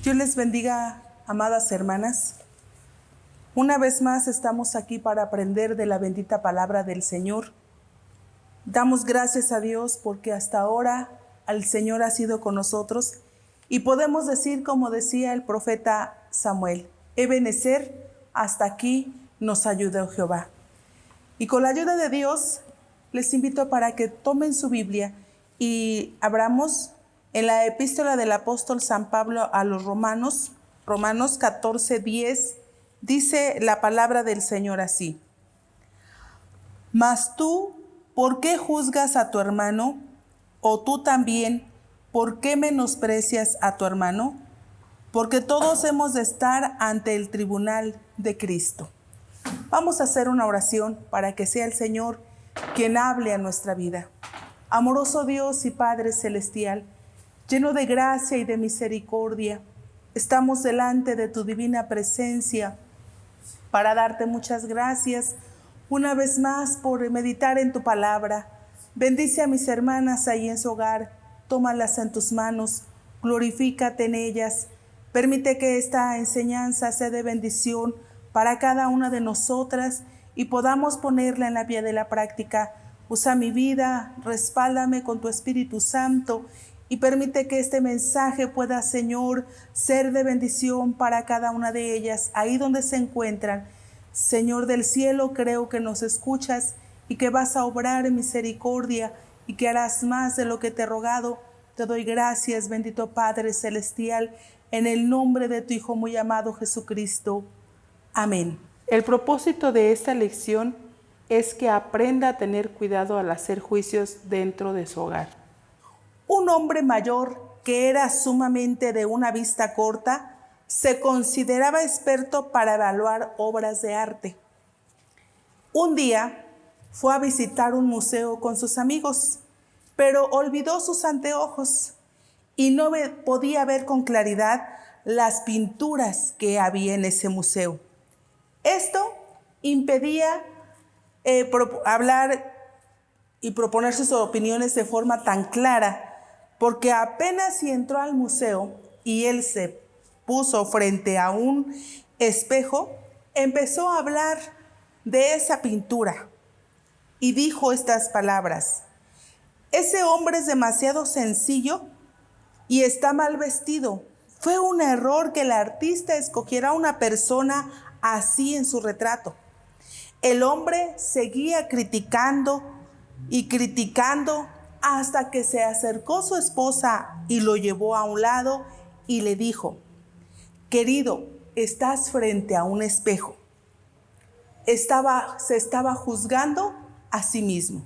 Dios les bendiga, amadas hermanas. Una vez más estamos aquí para aprender de la bendita palabra del Señor. Damos gracias a Dios porque hasta ahora el Señor ha sido con nosotros y podemos decir, como decía el profeta Samuel, Ebenezer, hasta aquí nos ayudó Jehová. Y con la ayuda de Dios les invito para que tomen su Biblia y abramos en la epístola del apóstol San Pablo a los Romanos 14:10, dice la palabra del Señor así: Mas tú, ¿por qué juzgas a tu hermano? O tú también, ¿por qué menosprecias a tu hermano? Porque todos hemos de estar ante el tribunal de Cristo. Vamos a hacer una oración para que sea el Señor quien hable a nuestra vida. Amoroso Dios y Padre Celestial, lleno de gracia y de misericordia, estamos delante de tu divina presencia para darte muchas gracias una vez más por meditar en tu palabra. Bendice a mis hermanas ahí en su hogar, tómalas en tus manos, glorifícate en ellas. Permite que esta enseñanza sea de bendición para cada una de nosotras y podamos ponerla en la vía de la práctica. Usa mi vida, respáldame con tu Espíritu Santo y permite que este mensaje pueda, Señor, ser de bendición para cada una de ellas, ahí donde se encuentran. Señor del cielo, creo que nos escuchas y que vas a obrar en misericordia y que harás más de lo que te he rogado. Te doy gracias, bendito Padre Celestial, en el nombre de tu Hijo muy amado Jesucristo. Amén. El propósito de esta lección es que aprenda a tener cuidado al hacer juicios dentro de su hogar. Un hombre mayor que era sumamente de una vista corta se consideraba experto para evaluar obras de arte. Un día fue a visitar un museo con sus amigos, pero olvidó sus anteojos y no podía ver con claridad las pinturas que había en ese museo. Esto impedía hablar y proponer sus opiniones de forma tan clara, porque apenas si entró al museo y él se puso frente a un espejo, empezó a hablar de esa pintura y dijo estas palabras: ese hombre es demasiado sencillo y está mal vestido. Fue un error que el artista escogiera a una persona así en su retrato. El hombre seguía criticando y criticando hasta que se acercó su esposa y lo llevó a un lado y le dijo: querido, estás frente a un espejo. Se estaba juzgando a sí mismo.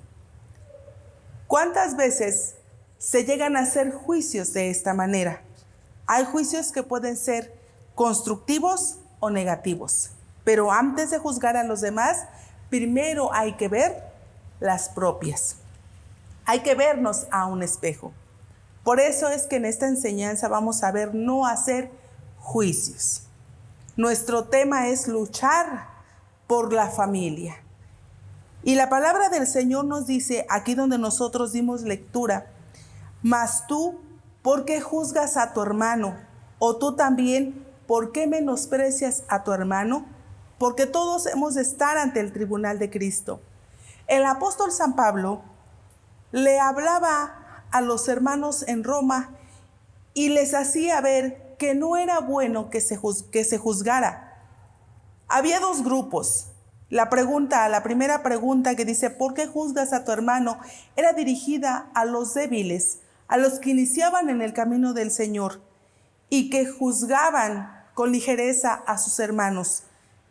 ¿Cuántas veces se llegan a hacer juicios de esta manera? Hay juicios que pueden ser constructivos o negativos, pero antes de juzgar a los demás, primero hay que ver las propias. Hay que vernos a un espejo. Por eso es que en esta enseñanza vamos a ver no hacer juicios. Nuestro tema es luchar por la familia. Y la palabra del Señor nos dice, aquí donde nosotros dimos lectura: mas tú, ¿por qué juzgas a tu hermano? O tú también, ¿por qué menosprecias a tu hermano? Porque todos hemos de estar ante el tribunal de Cristo. El apóstol San Pablo le hablaba a los hermanos en Roma y les hacía ver que no era bueno que se juzgara. Había dos grupos. La primera pregunta que dice, ¿por qué juzgas a tu hermano?, era dirigida a los débiles, a los que iniciaban en el camino del Señor y que juzgaban con ligereza a sus hermanos,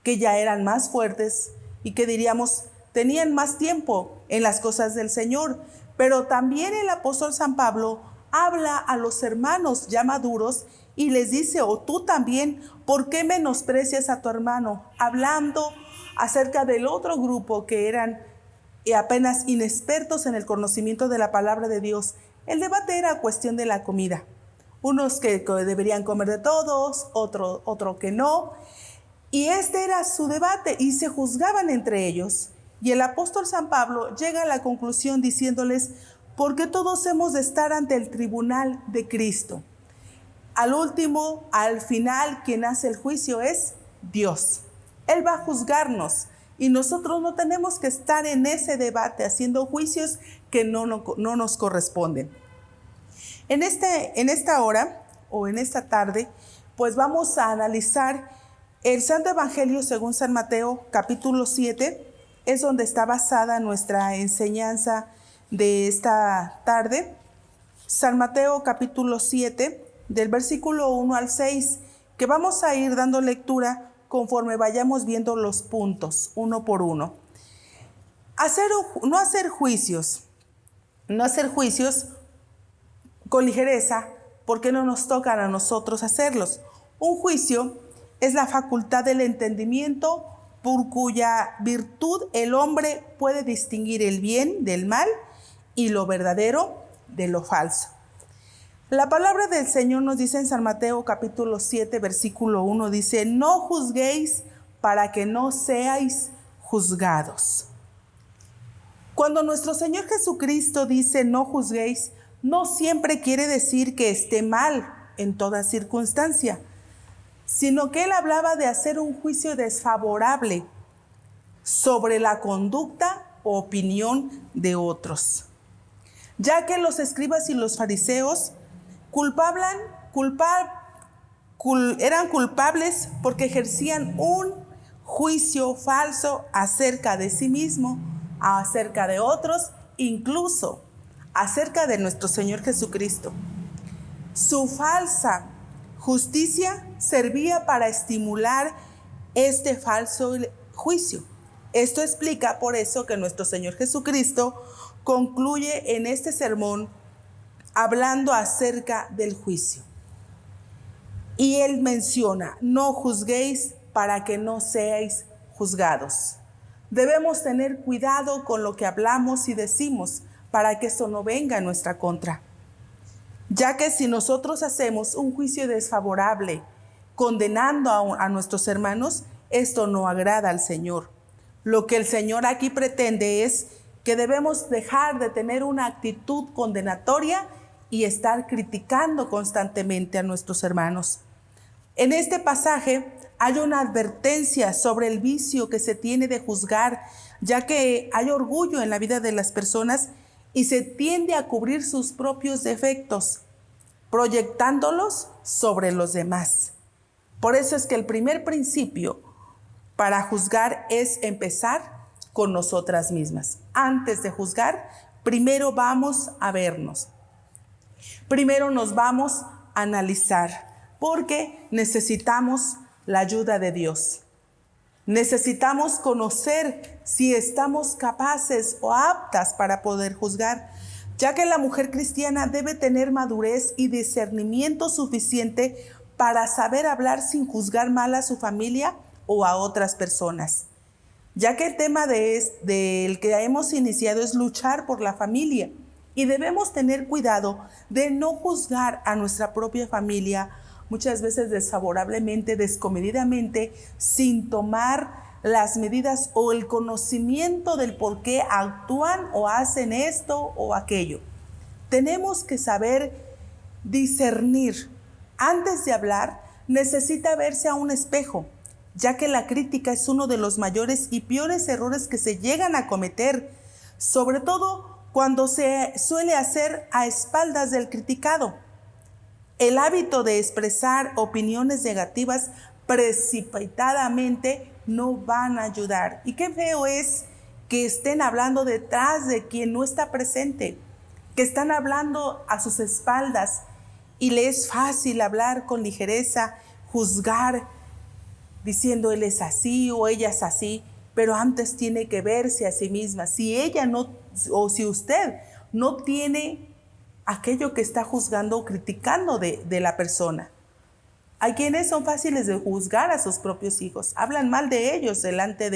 que ya eran más fuertes y que diríamos tenían más tiempo en las cosas del Señor. Pero también el apóstol San Pablo habla a los hermanos ya maduros y les dice: o tú también, ¿por qué menosprecias a tu hermano? Hablando acerca del otro grupo que eran apenas inexpertos en el conocimiento de la palabra de Dios. El debate era cuestión de la comida. Unos que deberían comer de todos, otro que no. Y este era su debate y se juzgaban entre ellos. Y el apóstol San Pablo llega a la conclusión diciéndoles: porque todos hemos de estar ante el tribunal de Cristo. al último, al final, quien hace el juicio es Dios. Él va a juzgarnos y nosotros no tenemos que estar en ese debate haciendo juicios que no nos corresponden. En esta hora o en esta tarde, pues vamos a analizar el Santo Evangelio según San Mateo, capítulo 7, es donde está basada nuestra enseñanza de esta tarde. San Mateo, capítulo 7, del versículo 1 al 6, que vamos a ir dando lectura conforme vayamos viendo los puntos, uno por uno. No hacer juicios con ligereza, porque no nos tocan a nosotros hacerlos. Un juicio es la facultad del entendimiento por cuya virtud el hombre puede distinguir el bien del mal y lo verdadero de lo falso. La palabra del Señor nos dice en San Mateo capítulo 7, versículo 1, dice: no juzguéis para que no seáis juzgados. Cuando nuestro Señor Jesucristo dice no juzguéis, no siempre quiere decir que esté mal en toda circunstancia, sino que Él hablaba de hacer un juicio desfavorable sobre la conducta o opinión de otros, ya que los escribas y los fariseos eran culpables porque ejercían un juicio falso acerca de sí mismo, acerca de otros, incluso acerca de nuestro Señor Jesucristo. Su falsa justicia servía para estimular este falso juicio. Esto explica por eso que nuestro Señor Jesucristo concluye en este sermón hablando acerca del juicio. Y Él menciona: no juzguéis para que no seáis juzgados. Debemos tener cuidado con lo que hablamos y decimos para que esto no venga en nuestra contra. Ya que si nosotros hacemos un juicio desfavorable, condenando a nuestros hermanos, esto no agrada al Señor. Lo que el Señor aquí pretende es que debemos dejar de tener una actitud condenatoria y estar criticando constantemente a nuestros hermanos. En este pasaje hay una advertencia sobre el vicio que se tiene de juzgar, ya que hay orgullo en la vida de las personas y se tiende a cubrir sus propios defectos, proyectándolos sobre los demás. Por eso es que el primer principio para juzgar es empezar con nosotras mismas. Antes de juzgar, primero vamos a vernos. Primero nos vamos a analizar, porque necesitamos la ayuda de Dios. Necesitamos conocer si estamos capaces o aptas para poder juzgar, ya que la mujer cristiana debe tener madurez y discernimiento suficiente para saber hablar sin juzgar mal a su familia o a otras personas. Ya que el tema del que hemos iniciado es luchar por la familia, y debemos tener cuidado de no juzgar a nuestra propia familia, muchas veces desfavorablemente, descomedidamente, sin tomar las medidas o el conocimiento del por qué actúan o hacen esto o aquello. Tenemos que saber discernir. Antes de hablar, necesita verse a un espejo, ya que la crítica es uno de los mayores y peores errores que se llegan a cometer, sobre todo cuando se suele hacer a espaldas del criticado. El hábito de expresar opiniones negativas precipitadamente no van a ayudar. Y qué feo es que estén hablando detrás de quien no está presente, que están hablando a sus espaldas y le es fácil hablar con ligereza, juzgar, diciendo él es así o ella es así, pero antes tiene que verse a sí misma. Si ella no, o si usted no tiene aquello que está juzgando o criticando de la persona. Hay quienes son fáciles de juzgar a sus propios hijos, hablan mal de ellos delante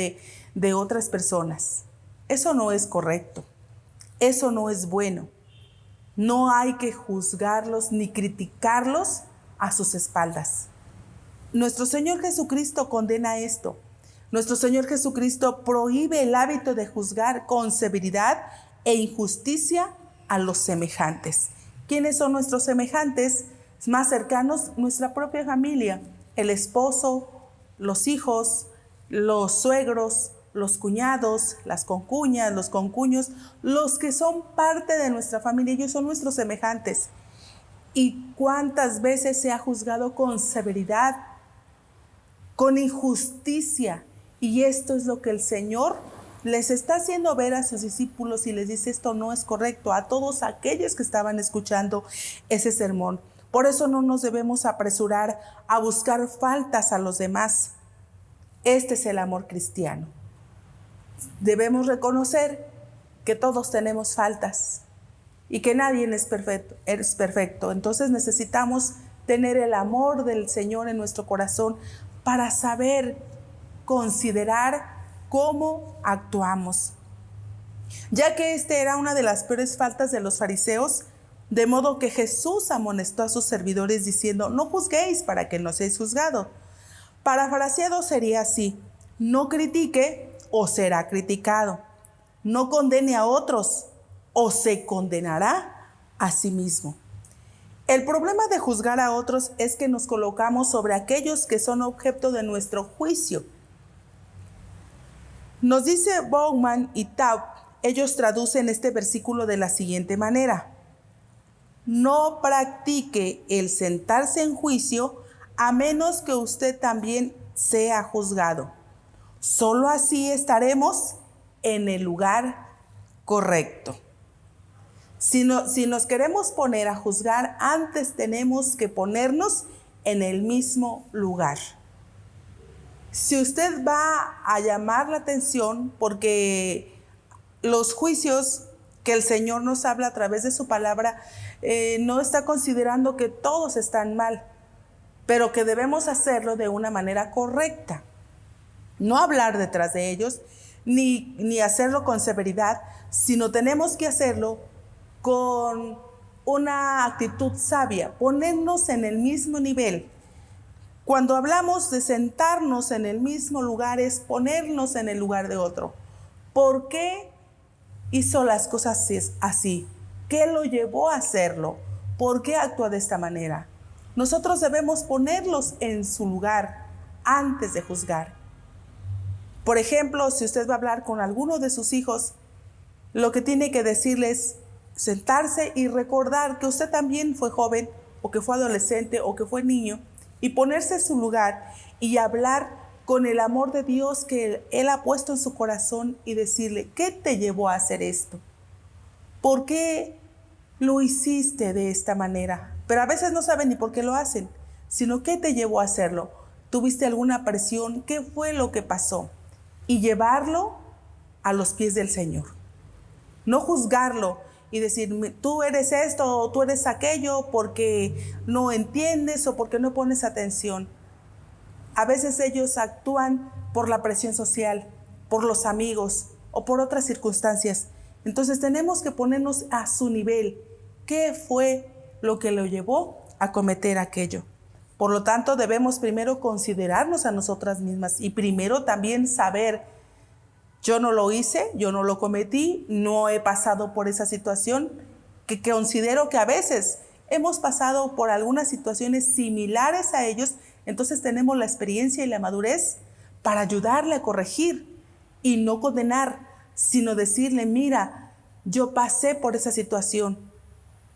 de otras personas. Eso no es correcto, eso no es bueno. No hay que juzgarlos ni criticarlos a sus espaldas. Nuestro Señor Jesucristo condena esto. Nuestro Señor Jesucristo prohíbe el hábito de juzgar con severidad e injusticia a los semejantes. ¿Quiénes son nuestros semejantes? más cercanos, nuestra propia familia, el esposo, los hijos, los suegros, los cuñados, las concuñas, los concuños, los que son parte de nuestra familia, ellos son nuestros semejantes. ¿Y cuántas veces se ha juzgado con severidad, con injusticia? Y esto es lo que el Señor les está haciendo ver a sus discípulos y les dice: esto no es correcto, a todos aquellos que estaban escuchando ese sermón. Por eso no nos debemos apresurar a buscar faltas a los demás. Este es el amor cristiano. Debemos reconocer que todos tenemos faltas y que nadie es perfecto. Entonces necesitamos tener el amor del Señor en nuestro corazón para saber considerar cómo actuamos. Ya que esta era una de las peores faltas de los fariseos, de modo que Jesús amonestó a sus servidores diciendo: no juzguéis para que no seáis juzgados. Parafraseado sería así: no critique o será criticado. No condene a otros o se condenará a sí mismo. El problema de juzgar a otros es que nos colocamos sobre aquellos que son objeto de nuestro juicio. Nos dice Bauman y Taub, ellos traducen este versículo de la siguiente manera: no practique el sentarse en juicio a menos que usted también sea juzgado. Solo así estaremos en el lugar correcto. Si nos queremos poner a juzgar, antes tenemos que ponernos en el mismo lugar. Si usted va a llamar la atención, porque los juicios que el Señor nos habla a través de su palabra, no está considerando que todos están mal, pero que debemos hacerlo de una manera correcta. No hablar detrás de ellos, ni hacerlo con severidad, sino tenemos que hacerlo con una actitud sabia, ponernos en el mismo nivel. Cuando hablamos de sentarnos en el mismo lugar, es ponernos en el lugar de otro. ¿Por qué hizo las cosas así? ¿Qué lo llevó a hacerlo? ¿Por qué actúa de esta manera? Nosotros debemos ponerlos en su lugar antes de juzgar. Por ejemplo, si usted va a hablar con alguno de sus hijos, lo que tiene que decirles: sentarse y recordar que usted también fue joven, o que fue adolescente, o que fue niño, y ponerse en su lugar y hablar con el amor de Dios que Él ha puesto en su corazón y decirle: ¿qué te llevó a hacer esto? ¿Por qué lo hiciste de esta manera? Pero a veces no saben ni por qué lo hacen, sino ¿qué te llevó a hacerlo? ¿Tuviste alguna presión? ¿Qué fue lo que pasó? Y llevarlo a los pies del Señor. No juzgarlo y decir: tú eres esto o tú eres aquello, porque no entiendes o porque no pones atención. A veces ellos actúan por la presión social, por los amigos o por otras circunstancias. Entonces tenemos que ponernos a su nivel. ¿Qué fue lo que lo llevó a cometer aquello? Por lo tanto, debemos primero considerarnos a nosotras mismas y primero también saber: yo no lo hice, yo no lo cometí, no he pasado por esa situación, que considero que a veces hemos pasado por algunas situaciones similares a ellos. Entonces tenemos la experiencia y la madurez para ayudarle a corregir y no condenar, sino decirle: mira, yo pasé por esa situación,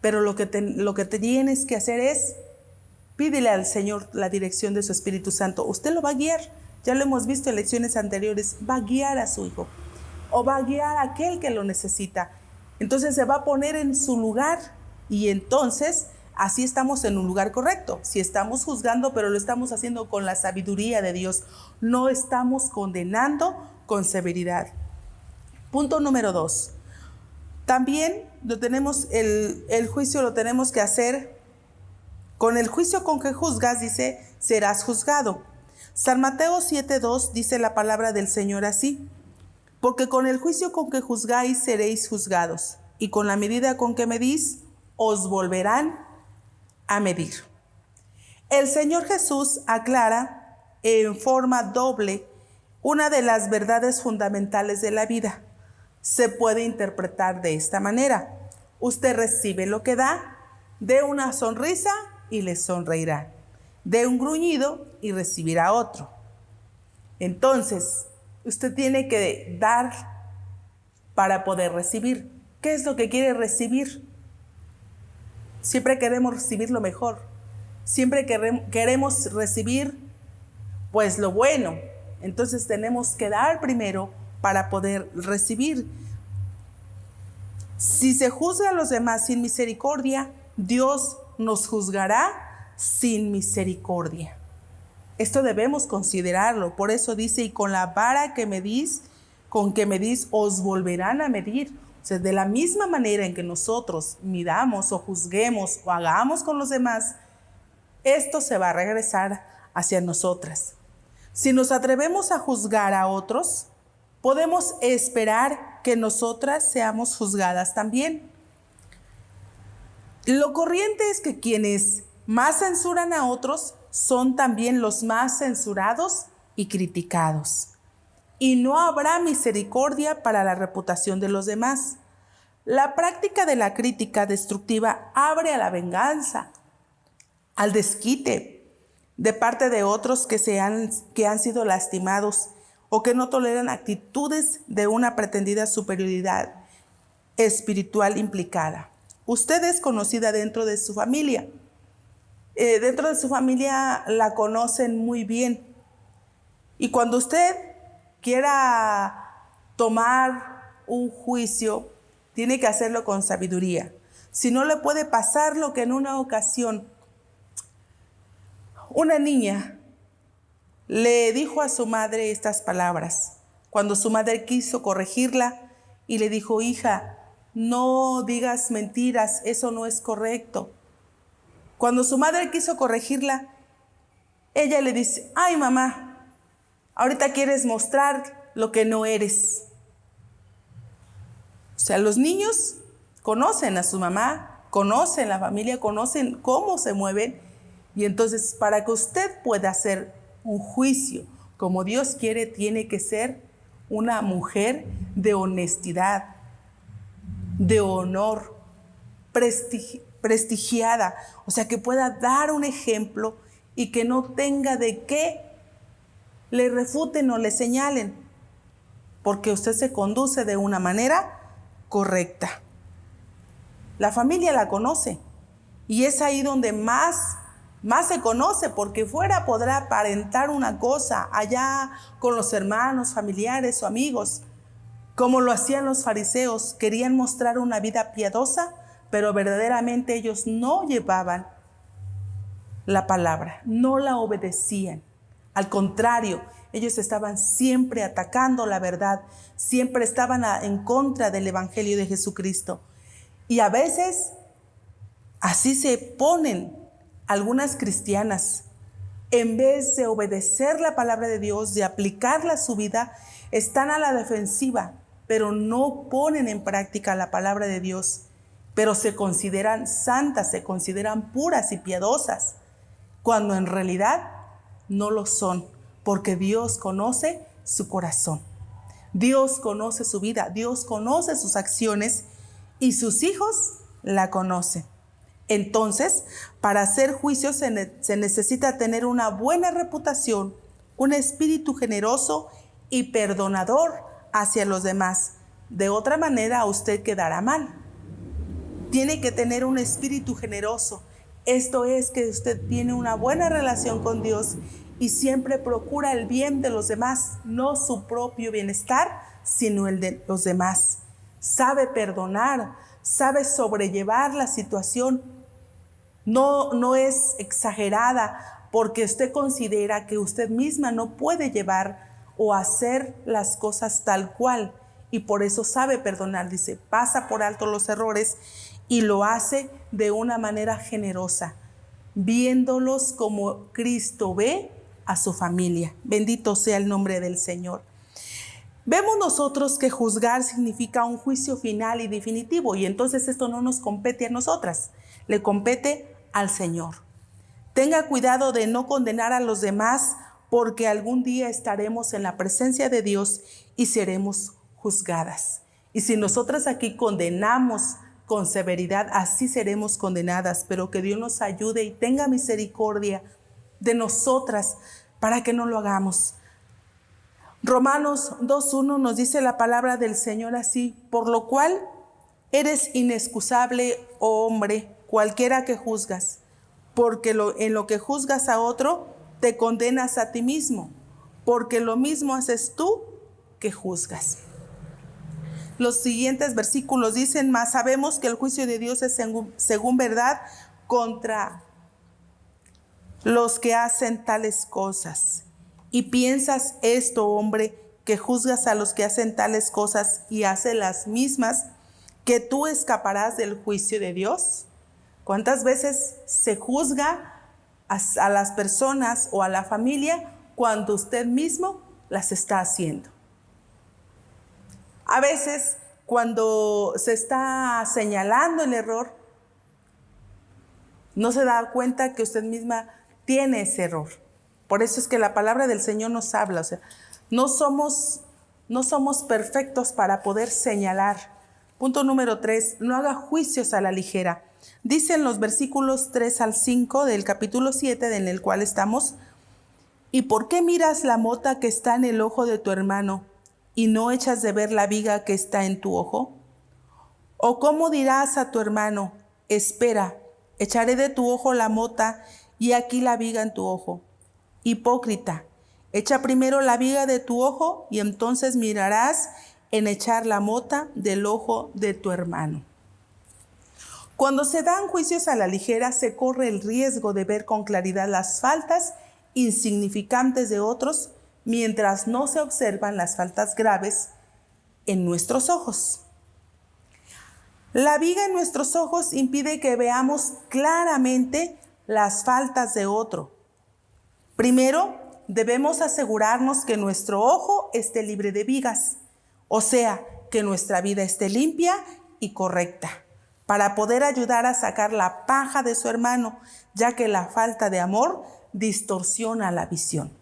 pero lo que tienes que hacer es pídele al Señor la dirección de su Espíritu Santo. Usted lo va a guiar. Ya lo hemos visto en lecciones anteriores. Va a guiar a su hijo o va a guiar a aquel que lo necesita. Entonces se va a poner en su lugar y entonces así estamos en un lugar correcto. Si estamos juzgando, pero lo estamos haciendo con la sabiduría de Dios, no estamos condenando con severidad. Punto número 2. También el juicio lo tenemos que hacer con el juicio con que juzgas, dice, serás juzgado. San Mateo 7:2 dice la palabra del Señor así: porque con el juicio con que juzgáis seréis juzgados, y con la medida con que medís os volverán a medir. El Señor Jesús aclara en forma doble una de las verdades fundamentales de la vida. Se puede interpretar de esta manera: usted recibe lo que da, dé una sonrisa y le sonreirá. Dé un gruñido y recibirá otro. Entonces, usted tiene que dar para poder recibir. ¿Qué es lo que quiere recibir? Siempre queremos recibir lo mejor. Siempre queremos recibir, pues, lo bueno. Entonces tenemos que dar primero para poder recibir. Si se juzga a los demás sin misericordia, Dios nos juzgará sin misericordia. Esto debemos considerarlo. Por eso dice, y con la vara con que medís, os volverán a medir. O sea, de la misma manera en que nosotros midamos o juzguemos o hagamos con los demás, esto se va a regresar hacia nosotras. Si nos atrevemos a juzgar a otros, podemos esperar que nosotras seamos juzgadas también. Lo corriente es que quienes más censuran a otros son también los más censurados y criticados. Y no habrá misericordia para la reputación de los demás. La práctica de la crítica destructiva abre a la venganza, al desquite de parte de otros que han sido lastimados o que no toleran actitudes de una pretendida superioridad espiritual implicada. Usted es conocida dentro de su familia. Dentro de su familia la conocen muy bien. Y cuando usted quiera tomar un juicio, tiene que hacerlo con sabiduría. Si no, le puede pasar lo que en una ocasión una niña le dijo a su madre estas palabras. Cuando su madre quiso corregirla y le dijo, hija, no digas mentiras, eso no es correcto. Cuando su madre quiso corregirla, ella le dice, ay mamá, ahorita quieres mostrar lo que no eres. O sea, los niños conocen a su mamá, conocen la familia, conocen cómo se mueven. Y entonces, para que usted pueda hacer un juicio como Dios quiere, tiene que ser una mujer de honestidad, de honor, prestigiada. O sea, que pueda dar un ejemplo y que no tenga de qué le refuten o le señalen, porque usted se conduce de una manera correcta. La familia la conoce y es ahí donde más se conoce, porque fuera podrá aparentar una cosa, allá con los hermanos, familiares o amigos, como lo hacían los fariseos. Querían mostrar una vida piadosa, pero verdaderamente ellos no llevaban la palabra, no la obedecían. Al contrario, ellos estaban siempre atacando la verdad, siempre estaban en contra del Evangelio de Jesucristo. Y a veces así se ponen algunas cristianas. En vez de obedecer la palabra de Dios, de aplicarla a su vida, están a la defensiva, pero no ponen en práctica la palabra de Dios. Pero se consideran santas, se consideran puras y piadosas, cuando en realidad no lo son, porque Dios conoce su corazón. Dios conoce su vida, Dios conoce sus acciones y sus hijos la conocen. Entonces, para hacer juicios se necesita tener una buena reputación, un espíritu generoso y perdonador hacia los demás. De otra manera, usted quedará mal. Tiene que tener un espíritu generoso. Esto es que usted tiene una buena relación con Dios y siempre procura el bien de los demás, no su propio bienestar, sino el de los demás. Sabe perdonar, sabe sobrellevar la situación. No es exagerada porque usted considera que usted misma no puede llevar o hacer las cosas tal cual, y por eso sabe perdonar. Dice, pasa por alto los errores y lo hace de una manera generosa, viéndolos como Cristo ve a su familia. Bendito sea el nombre del Señor. Vemos nosotros que juzgar significa un juicio final y definitivo, y entonces esto no nos compete a nosotras, le compete al Señor. Tenga cuidado de no condenar a los demás, porque algún día estaremos en la presencia de Dios y seremos juzgadas. Y si nosotras aquí condenamos con severidad, así seremos condenadas, pero que Dios nos ayude y tenga misericordia de nosotras para que no lo hagamos. Romanos 2:1 nos dice la palabra del Señor así: por lo cual eres inexcusable, oh hombre, cualquiera que juzgas, porque en lo que juzgas a otro, te condenas a ti mismo, porque lo mismo haces tú que juzgas. Los siguientes versículos dicen: mas sabemos que el juicio de Dios es según verdad contra los que hacen tales cosas. Y piensas esto, hombre, que juzgas a los que hacen tales cosas y hacen las mismas, que tú escaparás del juicio de Dios. ¿Cuántas veces se juzga a las personas o a la familia cuando usted mismo las está haciendo? A veces, cuando se está señalando el error, no se da cuenta que usted misma tiene ese error. Por eso es que la palabra del Señor nos habla. O sea, no somos perfectos para poder señalar. Punto número 3, no haga juicios a la ligera. Dicen los versículos 3 al 5 del capítulo 7 en el cual estamos: ¿y por qué miras la mota que está en el ojo de tu hermano y no echas de ver la viga que está en tu ojo? ¿O cómo dirás a tu hermano: espera, echaré de tu ojo la mota y aquí la viga en tu ojo? Hipócrita, echa primero la viga de tu ojo y entonces mirarás en echar la mota del ojo de tu hermano. Cuando se dan juicios a la ligera, se corre el riesgo de ver con claridad las faltas insignificantes de otros, mientras no se observan las faltas graves en nuestros ojos. La viga en nuestros ojos impide que veamos claramente las faltas de otro. Primero, debemos asegurarnos que nuestro ojo esté libre de vigas, o sea, que nuestra vida esté limpia y correcta, para poder ayudar a sacar la paja de su hermano, ya que la falta de amor distorsiona la visión.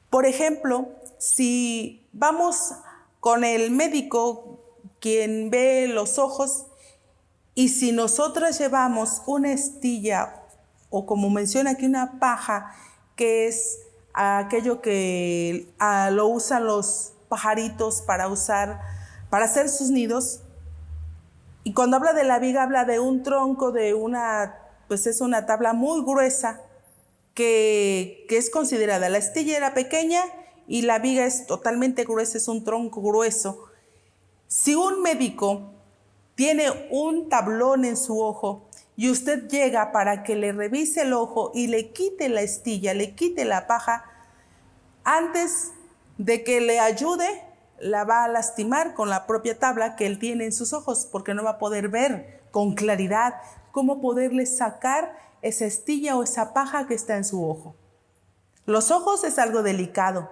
Por ejemplo, si vamos con el médico, quien ve los ojos, y si nosotros llevamos una estilla o, como menciona aquí, una paja, que es aquello que lo usan los pajaritos para hacer sus nidos. Y cuando habla de la viga, habla de un tronco de pues es una tabla muy gruesa que es considerada. La estilla era pequeña y la viga es totalmente gruesa, es un tronco grueso. Si un médico tiene un tablón en su ojo y usted llega para que le revise el ojo y le quite la estilla, le quite la paja, antes de que le ayude, la va a lastimar con la propia tabla que él tiene en sus ojos, porque no va a poder ver con claridad cómo poderle sacar esa estilla o esa paja que está en su ojo. Los ojos es algo delicado,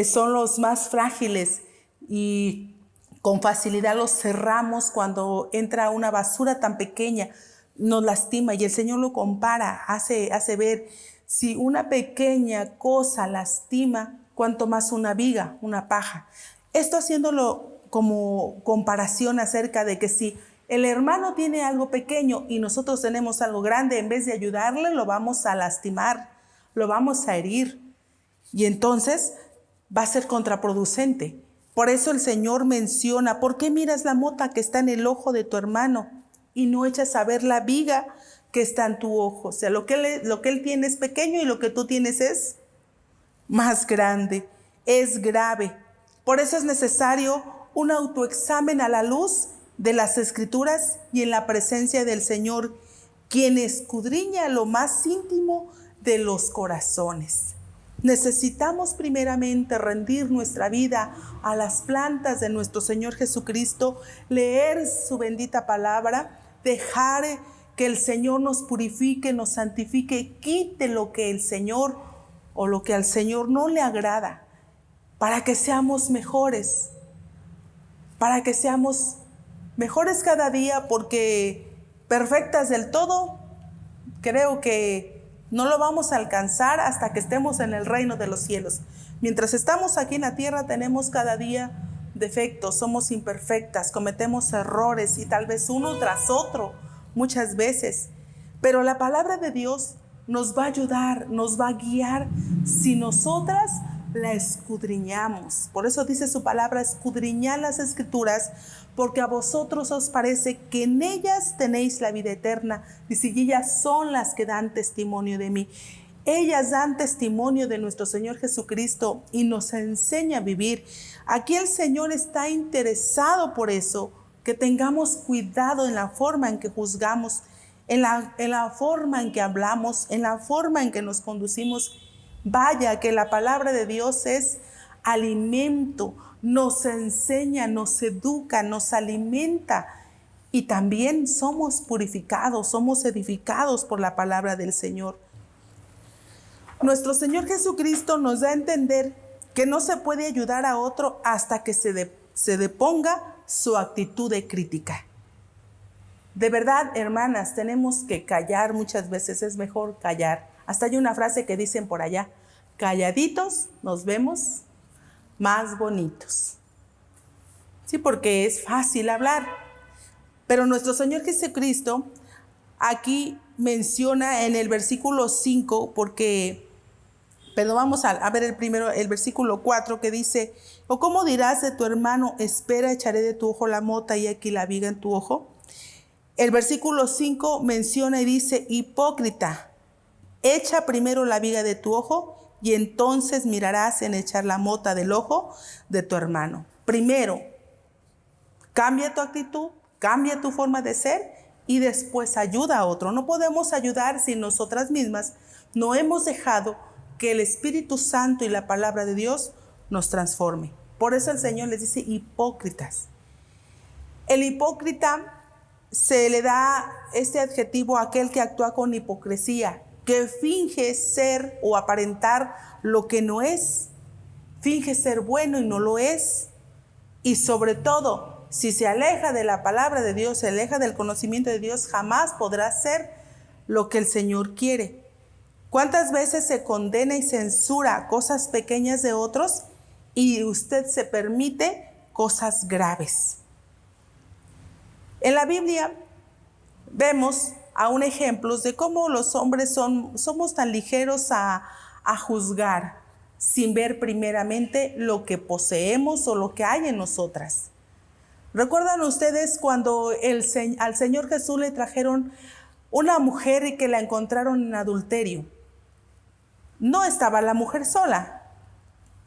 son los más frágiles y con facilidad los cerramos. Cuando entra una basura tan pequeña, nos lastima, y el Señor lo compara, hace ver, si una pequeña cosa lastima, cuanto más una viga, una paja. Esto haciéndolo como comparación acerca de que si el hermano tiene algo pequeño y nosotros tenemos algo grande, en vez de ayudarle, lo vamos a lastimar, lo vamos a herir, y entonces va a ser contraproducente. Por eso el Señor menciona: ¿por qué miras la mota que está en el ojo de tu hermano y no echas a ver la viga que está en tu ojo? O sea, lo que él tiene es pequeño y lo que tú tienes es más grande, es grave. Por eso es necesario un autoexamen a la luz de las Escrituras y en la presencia del Señor, quien escudriña lo más íntimo de los corazones. Necesitamos primeramente rendir nuestra vida a las plantas de nuestro Señor Jesucristo, leer su bendita palabra, dejar que el Señor nos purifique, nos santifique, quite lo que el Señor o lo que al Señor no le agrada, para que seamos mejores, cada día, porque perfectas del todo, creo que no lo vamos a alcanzar hasta que estemos en el reino de los cielos. Mientras estamos aquí en la tierra, tenemos cada día defectos, somos imperfectas, cometemos errores y tal vez uno tras otro muchas veces. Pero la palabra de Dios nos va a ayudar, nos va a guiar si nosotras la escudriñamos. Por eso dice su palabra, escudriñad las escrituras, porque a vosotros os parece que en ellas tenéis la vida eterna. Dice, y ellas son las que dan testimonio de mí. Ellas dan testimonio de nuestro Señor Jesucristo y nos enseña a vivir. Aquí el Señor está interesado por eso, que tengamos cuidado en la forma en que juzgamos, en la forma en que hablamos, en la forma en que nos conducimos. Vaya que la palabra de Dios es alimento, nos enseña, nos educa, nos alimenta y también somos purificados, somos edificados por la palabra del Señor. Nuestro Señor Jesucristo nos da a entender que no se puede ayudar a otro hasta que se deponga su actitud de crítica. De verdad, hermanas, tenemos que callar muchas veces, es mejor callar. Hasta hay una frase que dicen por allá, calladitos nos vemos más bonitos. Sí, porque es fácil hablar. Pero nuestro Señor Jesucristo aquí menciona en el versículo 5, pero vamos a ver el versículo 4 que dice, ¿o cómo dirás de tu hermano, espera, echaré de tu ojo la mota y aquí la viga en tu ojo? El versículo 5 menciona y dice, hipócrita, echa primero la viga de tu ojo y entonces mirarás en echar la mota del ojo de tu hermano. Primero, cambia tu actitud, cambia tu forma de ser y después ayuda a otro. No podemos ayudar si nosotras mismas no hemos dejado que el Espíritu Santo y la palabra de Dios nos transforme. Por eso el Señor les dice hipócritas. El hipócrita se le da este adjetivo a aquel que actúa con hipocresía, que finge ser o aparentar lo que no es, finge ser bueno y no lo es, y sobre todo, si se aleja de la palabra de Dios, se aleja del conocimiento de Dios, jamás podrá ser lo que el Señor quiere. ¿Cuántas veces se condena y censura cosas pequeñas de otros y usted se permite cosas graves? En la Biblia vemos aún ejemplos de cómo los hombres somos tan ligeros a juzgar sin ver primeramente lo que poseemos o lo que hay en nosotras. ¿Recuerdan ustedes cuando al Señor Jesús le trajeron una mujer y que la encontraron en adulterio? No estaba la mujer sola,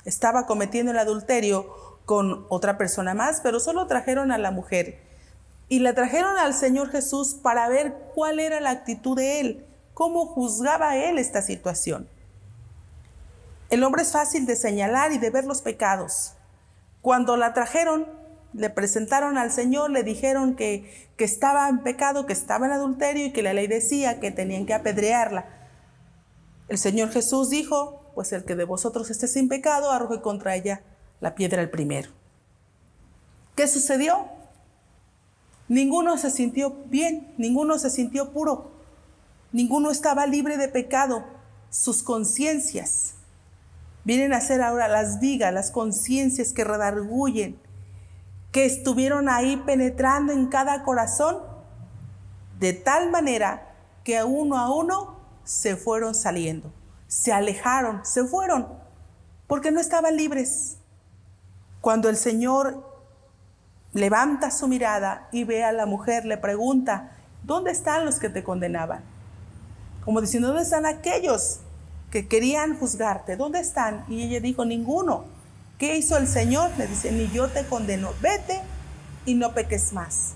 estaba cometiendo el adulterio con otra persona más, pero solo trajeron a la mujer. Y la trajeron al Señor Jesús para ver cuál era la actitud de Él, cómo juzgaba Él esta situación. El hombre es fácil de señalar y de ver los pecados. Cuando la trajeron, le presentaron al Señor, le dijeron que estaba en pecado, que estaba en adulterio y que la ley decía que tenían que apedrearla. El Señor Jesús dijo, pues el que de vosotros esté sin pecado, arroje contra ella la piedra el primero. ¿Qué sucedió? Ninguno se sintió bien, ninguno se sintió puro, ninguno estaba libre de pecado. Sus conciencias vienen a ser ahora las vigas, las conciencias que redargüyen, que estuvieron ahí penetrando en cada corazón, de tal manera que a uno se fueron saliendo, se alejaron, se fueron, porque no estaban libres. Cuando el Señor levanta su mirada y ve a la mujer, le pregunta, ¿dónde están los que te condenaban? Como diciendo, ¿dónde están aquellos que querían juzgarte? ¿Dónde están? Y ella dijo, ninguno. ¿Qué hizo el Señor? Le dice, ni yo te condeno, vete y no peques más.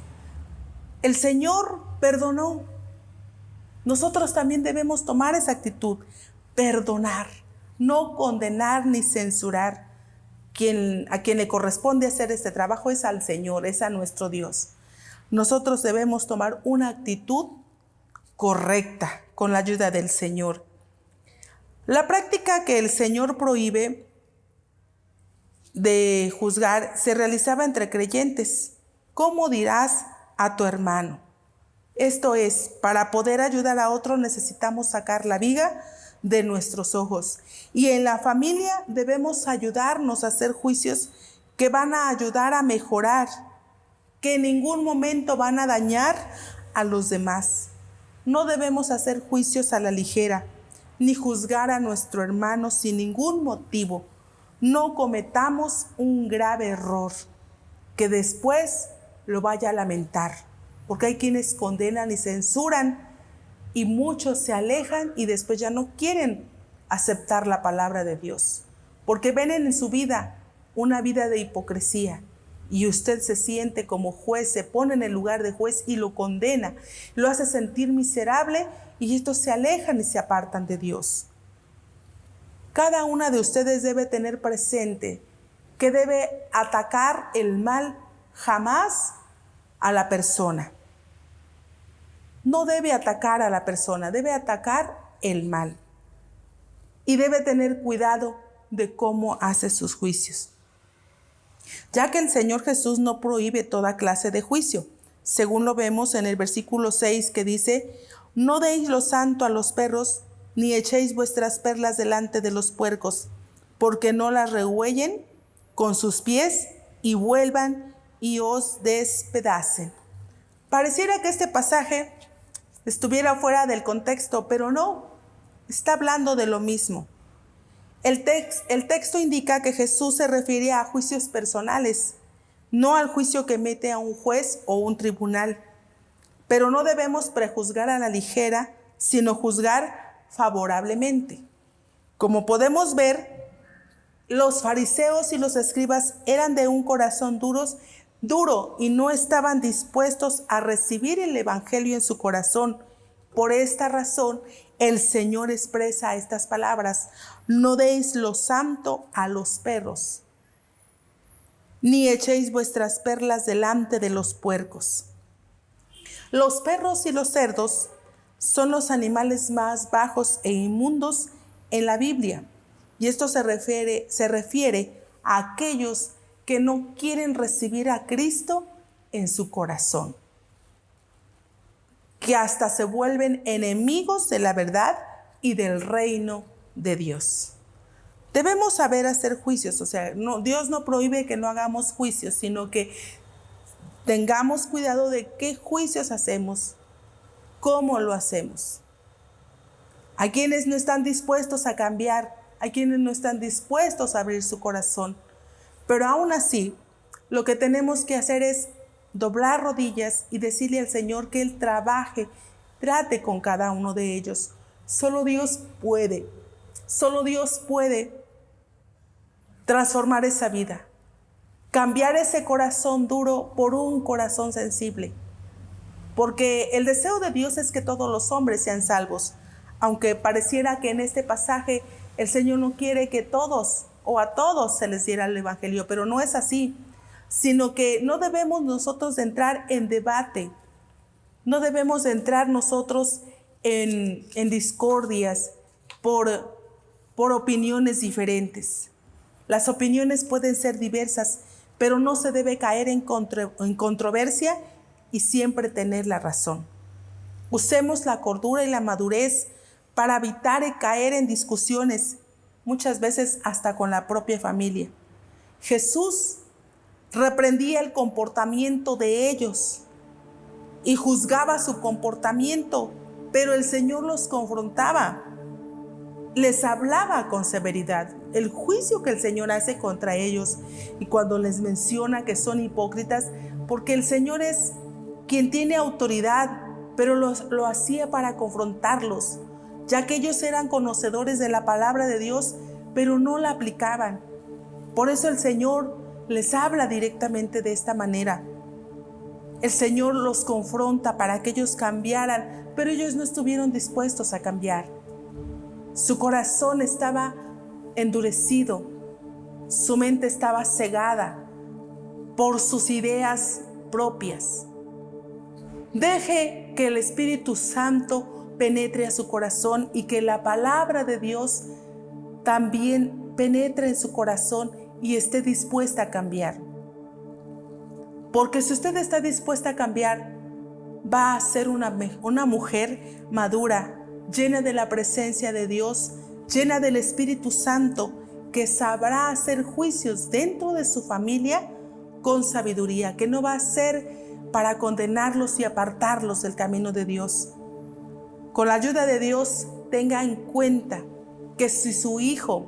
El Señor perdonó. Nosotros también debemos tomar esa actitud, perdonar, no condenar ni censurar. A quien le corresponde hacer este trabajo es al Señor, es a nuestro Dios. Nosotros debemos tomar una actitud correcta con la ayuda del Señor. La práctica que el Señor prohíbe de juzgar se realizaba entre creyentes. ¿Cómo dirás a tu hermano? Esto es, para poder ayudar a otro necesitamos sacar la viga de nuestros ojos. Y en la familia debemos ayudarnos a hacer juicios que van a ayudar a mejorar, que en ningún momento van a dañar a los demás. No debemos hacer juicios a la ligera, ni juzgar a nuestro hermano sin ningún motivo. No cometamos un grave error que después lo vaya a lamentar, porque hay quienes condenan y censuran y muchos se alejan y después ya no quieren aceptar la palabra de Dios, porque ven en su vida una vida de hipocresía. Y usted se siente como juez, se pone en el lugar de juez y lo condena, lo hace sentir miserable y estos se alejan y se apartan de Dios. Cada una de ustedes debe tener presente que debe atacar el mal jamás a la persona. No debe atacar a la persona, debe atacar el mal. Y debe tener cuidado de cómo hace sus juicios, ya que el Señor Jesús no prohíbe toda clase de juicio, según lo vemos en el versículo 6 que dice: no deis lo santo a los perros, ni echéis vuestras perlas delante de los puercos, porque no las rehuellen con sus pies y vuelvan y os despedacen. Pareciera que este pasaje estuviera fuera del contexto, pero no, está hablando de lo mismo. El texto indica que Jesús se refiere a juicios personales, no al juicio que mete a un juez o un tribunal. Pero no debemos prejuzgar a la ligera, sino juzgar favorablemente. Como podemos ver, los fariseos y los escribas eran de un corazón duro y no estaban dispuestos a recibir el evangelio en su corazón. Por esta razón, el Señor expresa estas palabras: no deis lo santo a los perros, ni echéis vuestras perlas delante de los puercos. Los perros y los cerdos son los animales más bajos e inmundos en la Biblia, y esto se refiere a aquellos que no quieren recibir a Cristo en su corazón, que hasta se vuelven enemigos de la verdad y del reino de Dios. Debemos saber hacer juicios, Dios no prohíbe que no hagamos juicios, sino que tengamos cuidado de qué juicios hacemos, cómo lo hacemos. Hay quienes no están dispuestos a cambiar, hay quienes no están dispuestos a abrir su corazón, pero aún así, lo que tenemos que hacer es doblar rodillas y decirle al Señor que Él trate con cada uno de ellos. Solo Dios puede transformar esa vida, cambiar ese corazón duro por un corazón sensible. Porque el deseo de Dios es que todos los hombres sean salvos, aunque pareciera que en este pasaje el Señor no quiere que todos o a todos se les diera el evangelio, pero no es así, sino que no debemos nosotros de entrar en debate, no debemos de entrar nosotros en discordias por opiniones diferentes. Las opiniones pueden ser diversas, pero no se debe caer en controversia y siempre tener la razón. Usemos la cordura y la madurez para evitar caer en discusiones, muchas veces hasta con la propia familia. Jesús reprendía el comportamiento de ellos y juzgaba su comportamiento, pero el Señor los confrontaba, les hablaba con severidad. El juicio que el Señor hace contra ellos, y cuando les menciona que son hipócritas, porque el Señor es quien tiene autoridad, pero lo hacía para confrontarlos, ya que ellos eran conocedores de la palabra de Dios, pero no la aplicaban. Por eso el Señor les habla directamente de esta manera. El Señor los confronta para que ellos cambiaran, pero ellos no estuvieron dispuestos a cambiar. Su corazón estaba endurecido, su mente estaba cegada por sus ideas propias. Deje que el Espíritu Santo penetre a su corazón y que la palabra de Dios también penetre en su corazón y esté dispuesta a cambiar. Porque si usted está dispuesta a cambiar, va a ser una mujer madura, llena de la presencia de Dios, llena del Espíritu Santo, que sabrá hacer juicios dentro de su familia con sabiduría, que no va a ser para condenarlos y apartarlos del camino de Dios. Con la ayuda de Dios, tenga en cuenta que si su hijo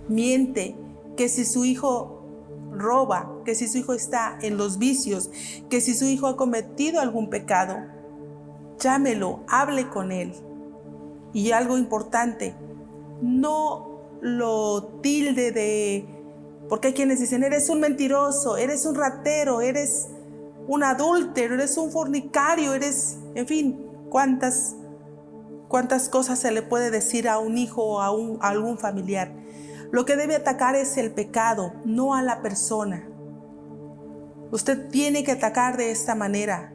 miente, que si su hijo roba, que si su hijo está en los vicios, que si su hijo ha cometido algún pecado, llámelo, hable con él. Y algo importante, no lo tilde de, porque hay quienes dicen, eres un mentiroso, eres un ratero, eres un adúltero, eres un fornicario, eres, en fin, cuántas cosas se le puede decir a un hijo o a algún familiar. Lo que debe atacar es el pecado, no a la persona. Usted tiene que atacar de esta manera.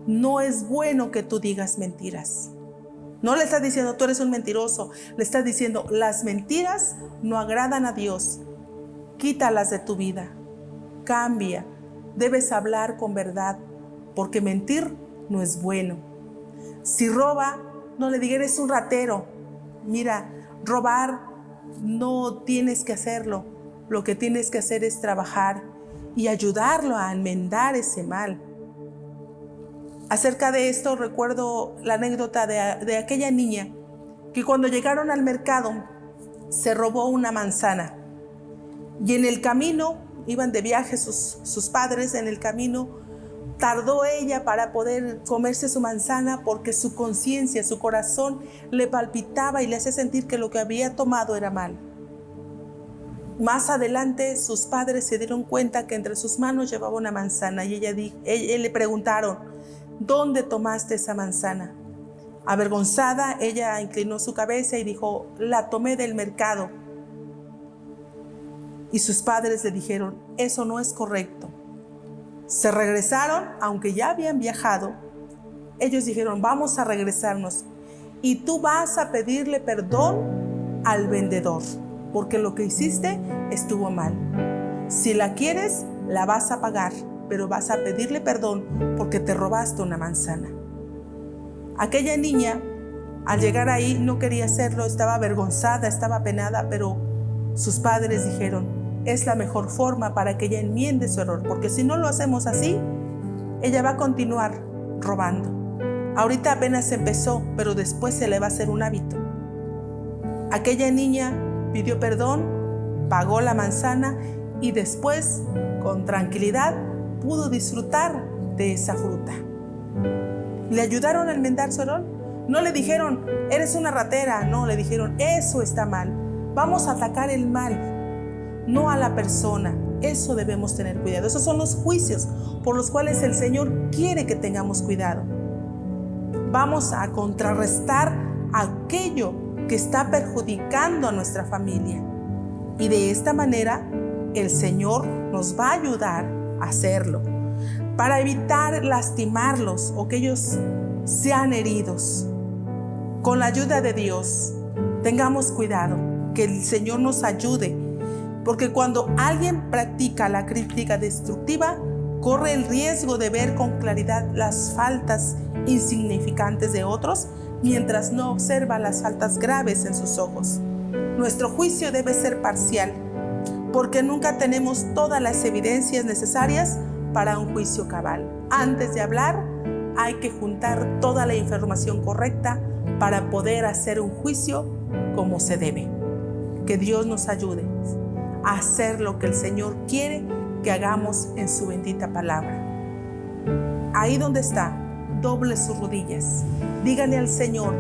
No es bueno que tú digas mentiras. No le estás diciendo tú eres un mentiroso, le estás diciendo las mentiras no agradan a Dios. Quítalas de tu vida. Cambia. Debes hablar con verdad, porque mentir no es bueno. Si roba, no le digas eres un ratero. Mira, robar no tienes que hacerlo. Lo que tienes que hacer es trabajar y ayudarlo a enmendar ese mal. Acerca de esto recuerdo la anécdota de aquella niña que cuando llegaron al mercado se robó una manzana y en el camino, iban de viaje sus padres, en el camino tardó ella para poder comerse su manzana porque su conciencia, su corazón le palpitaba y le hacía sentir que lo que había tomado era mal. Más adelante sus padres se dieron cuenta que entre sus manos llevaba una manzana y ella le preguntaron, ¿dónde tomaste esa manzana? Avergonzada, ella inclinó su cabeza y dijo, la tomé del mercado. Y sus padres le dijeron, eso no es correcto. Se regresaron, aunque ya habían viajado. Ellos dijeron, vamos a regresarnos y tú vas a pedirle perdón al vendedor, porque lo que hiciste estuvo mal. Si la quieres, la vas a pagar, pero vas a pedirle perdón porque te robaste una manzana. Aquella niña, al llegar ahí, no quería hacerlo, estaba avergonzada, estaba penada, pero sus padres dijeron, es la mejor forma para que ella enmiende su error, porque si no lo hacemos así, ella va a continuar robando. Ahorita apenas empezó, pero después se le va a hacer un hábito. Aquella niña pidió perdón, pagó la manzana y después, con tranquilidad, pudo disfrutar de esa fruta. ¿Le ayudaron a enmendar su error? No le dijeron, eres una ratera. No, le dijeron, eso está mal. Vamos a atacar el mal, no a la persona. Eso debemos tener cuidado. Esos son los juicios por los cuales el Señor quiere que tengamos cuidado. Vamos a contrarrestar aquello que está perjudicando a nuestra familia. Y de esta manera, el Señor nos va a ayudar a hacerlo, para evitar lastimarlos o que ellos sean heridos. Con la ayuda de Dios, tengamos cuidado, que el Señor nos ayude, porque cuando alguien practica la crítica destructiva, corre el riesgo de ver con claridad las faltas insignificantes de otros, mientras no observa las faltas graves en sus ojos. Nuestro juicio debe ser parcial, porque nunca tenemos todas las evidencias necesarias para un juicio cabal. Antes de hablar, hay que juntar toda la información correcta para poder hacer un juicio como se debe. Que Dios nos ayude a hacer lo que el Señor quiere que hagamos en su bendita palabra. Ahí donde está, doble sus rodillas. Dígale al Señor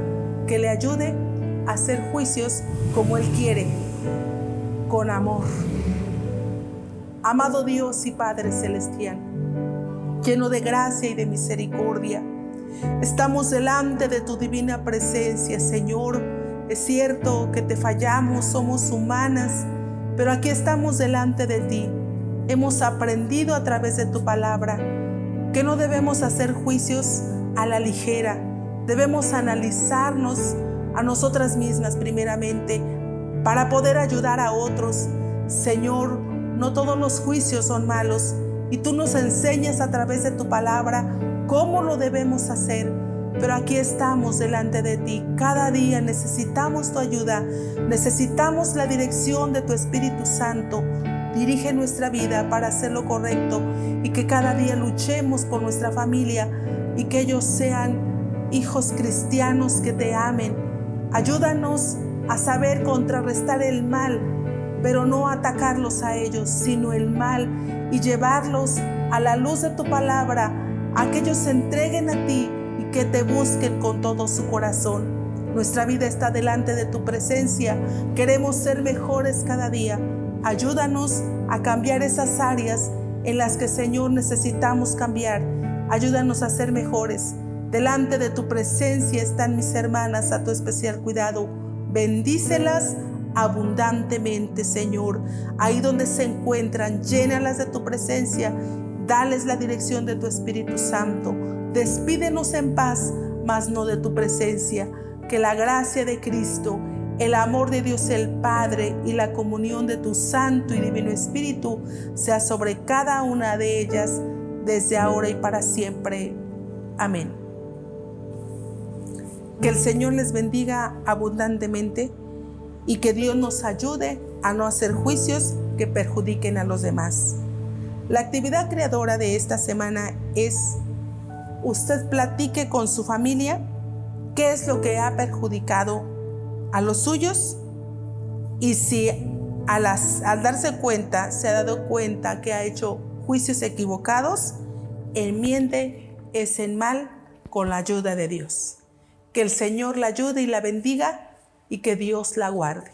que le ayude a hacer juicios como Él quiere, con amor. Amado Dios y Padre Celestial, lleno de gracia y de misericordia, estamos delante de tu divina presencia, Señor. Es cierto que te fallamos, somos humanas, pero aquí estamos delante de ti. Hemos aprendido a través de tu palabra que no debemos hacer juicios a la ligera. Debemos analizarnos a nosotras mismas primeramente para poder ayudar a otros. Señor, no todos los juicios son malos y tú nos enseñas a través de tu palabra cómo lo debemos hacer. pero aquí estamos delante de ti. Cada día necesitamos tu ayuda, necesitamos la dirección de tu Espíritu Santo. Dirige nuestra vida para hacer lo correcto y que cada día luchemos por nuestra familia y que ellos sean hijos cristianos que te amen. Ayúdanos a saber contrarrestar el mal, pero no atacarlos a ellos, sino el mal, y llevarlos a la luz de tu palabra, a que ellos se entreguen a ti y que te busquen con todo su corazón. Nuestra vida está delante de tu presencia. Queremos ser mejores cada día. Ayúdanos a cambiar esas áreas en las que, Señor, necesitamos cambiar. Ayúdanos a ser mejores. Delante de tu presencia están mis hermanas a tu especial cuidado. Bendícelas abundantemente, Señor. Ahí donde se encuentran, llénalas de tu presencia. Dales la dirección de tu Espíritu Santo. Despídenos en paz, mas no de tu presencia. Que la gracia de Cristo, el amor de Dios el Padre y la comunión de tu Santo y Divino Espíritu sea sobre cada una de ellas, desde ahora y para siempre. Amén. Que el Señor les bendiga abundantemente y que Dios nos ayude a no hacer juicios que perjudiquen a los demás. La actividad creadora de esta semana es: usted platique con su familia qué es lo que ha perjudicado a los suyos, y si al darse cuenta, se ha dado cuenta que ha hecho juicios equivocados, enmiende ese mal con la ayuda de Dios. Que el Señor la ayude y la bendiga y que Dios la guarde.